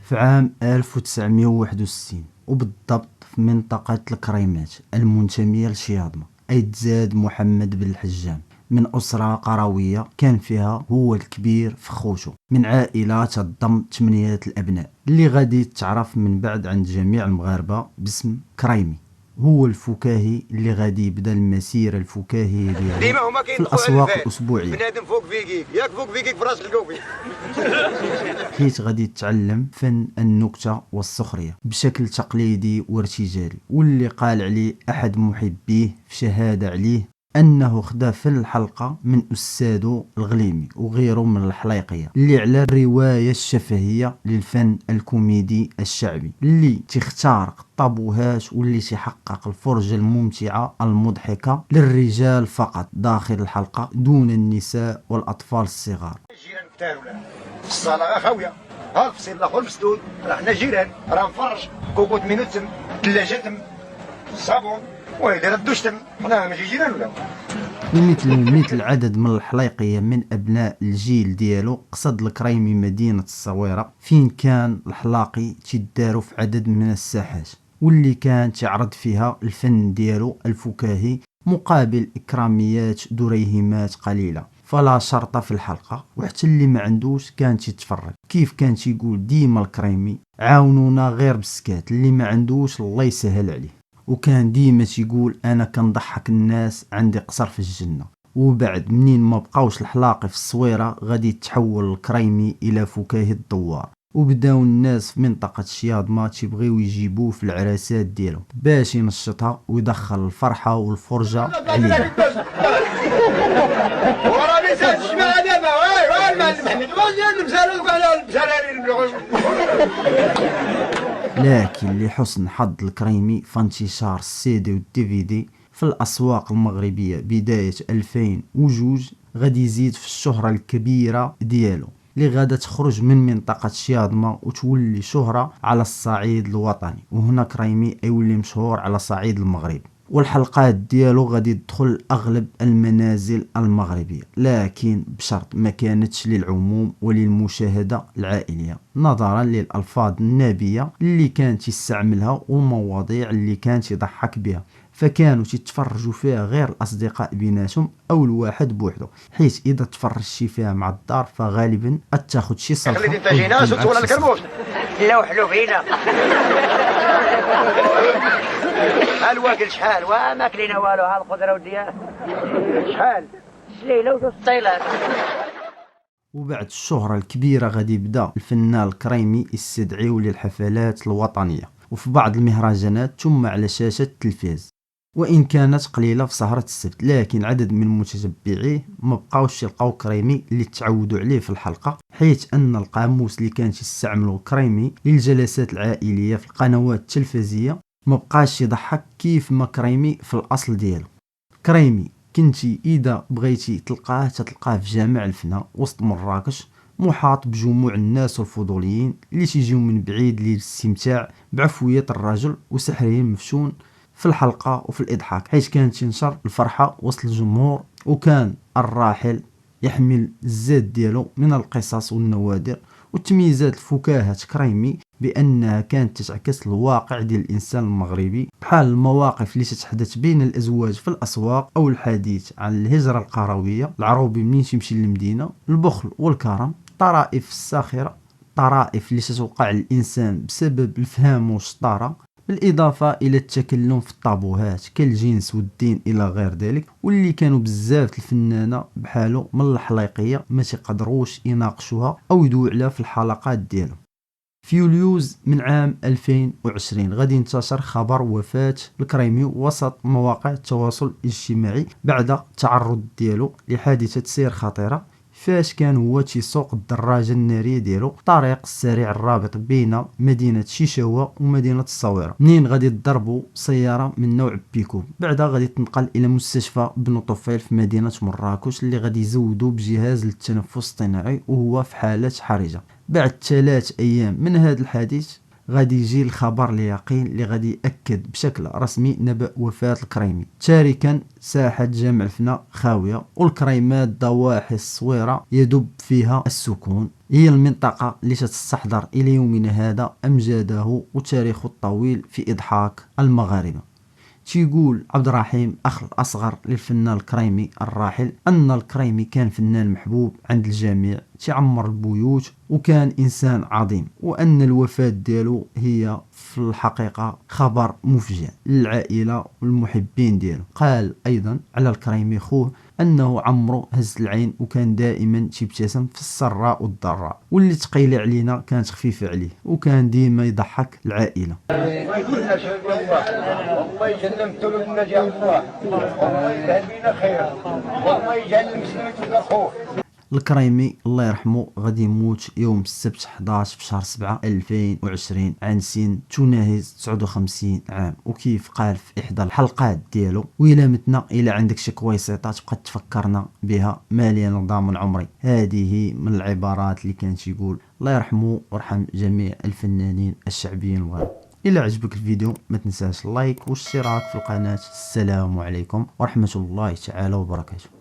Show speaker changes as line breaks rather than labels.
في عام 1961 وبالضبط في منطقة الكريمات المنتمية لشياضمة، أيتزاد محمد بن الحجام من أسرة قروية كان فيها هو الكبير في خوتو من عائلة تضم 8 الأبناء اللي غادي تعرف من بعد عند جميع المغاربة باسم كريمي. هو الفكاهي اللي غادي يبدا المسيرة الفكاهية ديالو في الأسواق الأسبوعية،
بنادم فوق فيكيك ياك فوق فيكيك فراس الكوفي
حيث غادي يتعلم فن النكتة والسخرية بشكل تقليدي وارتجالي، واللي قال عليه أحد محبيه في شهادة عليه أنه خدا في الحلقة من أستاذه الغليمي وغيره من الحليقية اللي على الرواية الشفهية للفن الكوميدي الشعبي اللي تختارق الطابوهات واللي تحقق الفرجة الممتعة المضحكة للرجال فقط داخل الحلقة دون النساء والأطفال الصغار.
الجيران كتار ولا الصالة خاوية، ها الفصيل الاخر مسدود، راه حنا جيران، راه مفرش كوكوت مينو تم، ثلاجة تم، الصابون ويدير الدوش تم، حنا ماشي جيران ولا.
مثل عدد من الحليقية من أبناء الجيل ديالو قصد الكريمي مدينة الصويرة فين كان الحلاقي تيدارو في عدد من الساحات واللي كان تعرض فيها الفن ديالو الفكاهي مقابل إكراميات دريهمات قليلة فلا شرط في الحلقة، وحتى اللي ما عندوش كان تيتفرج. كيف كان تيقول ديما الكريمي عاونونا غير بالسكات، اللي ما عندوش الله يسهل عليه. وكان ديما تيقول انا كنضحك الناس عندي قصر في الجنة. وبعد منين ما بقاوش الحلاقي في الصويرة غادي يتحول الكريمي الى فكاهي الدوار، وبداو الناس في منطقة شياضمة تيبغيو يجيبوه في العراسات ديالهم باش ينشطها ويدخل الفرحة والفرجة عليها. لكن لحسن حظ الكريمي فانتشار السيدي والدي في دي في الأسواق المغربية بداية 2002 غادي يزيد في الشهرة الكبيرة ديالو اللي غادا تخرج من منطقة شياضمة وتولي شهرة على الصعيد الوطني، وهنا كريمي يولي مشهور على صعيد المغرب. والحلقات ديالو غادي تدخل اغلب المنازل المغربيه، لكن بشرط ما كانتش للعموم وللمشاهده العائليه نظرا للالفاظ النابيه اللي كانت يستعملها والمواضيع اللي كانت يضحك بها، فكانوا تتفرجوا فيها غير الاصدقاء بيناتهم او الواحد بوحده، حيث اذا تفرجتي فيها مع الدار فغالبا تاخذ شي صلفه
خليتي انت جيناس ولا الكرموش
لا وحلو فينا شحال واكل شحال وما كلينا والو، ها الخضره وديها شحال سليله وجوج طيلات.
وبعد الشهرة الكبيرة غادي يبدا الفنان الكريمي يستدعيو للحفلات الوطنية وفي بعض المهرجانات ثم على شاشة التلفاز، وإن كانت قليلة في سهرة السبت، لكن عدد من متتبعيه ما بقاوش يلقاو كريمي اللي تعودوا عليه في الحلقة، حيث أن القاموس اللي كانت يستعملوا كريمي للجلسات العائلية في القنوات التلفزية ما بقاش يضحك كيف ما كريمي في الأصل ديالو. كريمي كنتي إذا بغيتي تلقاه تلقاه في جامع الفنا وسط مراكش محاط بجموع الناس والفضوليين اللي تيجيو من بعيد للاستمتاع بعفوية الرجل وسحره المفتون في الحلقة وفي الإضحاك، حيث كانت تنشر الفرحة وسط الجمهور. وكان الراحل يحمل الزاد ديالو من القصص والنوادر وتمييزات الفكاهة كريمي بأنها كانت تتعكس الواقع ديال الإنسان المغربي، بحال المواقف اللي تتحدث بين الأزواج في الأسواق أو الحديث عن الهجرة القروية، العروبي منين تمشي للمدينة، البخل والكرم، الطرائف الساخرة، الطرائف اللي تتوقع للإنسان بسبب الفهم والشطارة، بالإضافة إلى التكلم في الطابوهات كالجنس والدين إلى غير ذلك، واللي كانوا بزاف الفنانة بحالو من الحليقية ما تقدروش يناقشوها أو يدوي عليها في الحلقات ديالهم. في يوليوز من عام 2020 غادي ينتشر خبر وفاة الكريمي وسط مواقع التواصل الاجتماعي بعد التعرض ديالو لحادثة سير خطيرة فاش كان هو تيسوق الدراجة النارية ديالو الطريق السريع الرابط بين مدينة شيشاوة ومدينة الصويرة، منين غادي تضربوا سيارة من نوع بيكو، بعدها غادي تنقل إلى مستشفى بن طفيل في مدينة مراكش اللي غادي يزودوا بجهاز للتنفس الاصطناعي وهو في حالة حرجة. بعد 3 أيام من هذا الحادث غادي يجي الخبر اليقين اللي غادي يأكد بشكل رسمي نبأ وفاة الكريمي، تاركا ساحة جامع الفنا خاوية والكريمات ضواحي الصويرة يدب فيها السكون، هي المنطقة اللي تستحضر إلى يومنا هذا أمجاده وتاريخه الطويل في إضحاك المغاربة. تيقول عبد الرحيم أخ الأصغر للفنان الكريمي الراحل أن الكريمي كان فنان محبوب عند الجميع، تعمر البيوت وكان إنسان عظيم، وأن الوفاة ديالو هي في الحقيقة خبر مفجع للعائلة والمحبين ديالو. قال أيضا على الكريمي خوه أنه عمرو هز العين وكان دائما تيبتسم في السراء والضراء، واللي تقيل علينا كانت خفيفة عليه، وكان ديما يضحك العائلة.
والله يجعل الدولة الناجحة والله يجعل بينا خير، والله يجعل المسلمين تلقى خوف.
الكريمي الله يرحمه غادي يموت يوم السبت 11 في شهر 7 2020 عن سن تناهز 59 عام. وكيف قال في احدى الحلقات ديالو: وإلا متنا إلا عندك شي كويسيطه تبقى تفكرنا بها ماليا نظام عمري. هذه من العبارات اللي كانت يقول الله يرحمه ويرحم جميع الفنانين الشعبيين المغاربه. إلا عجبك الفيديو ما تنساش اللايك والاشتراك في القناه. السلام عليكم ورحمه الله تعالى وبركاته.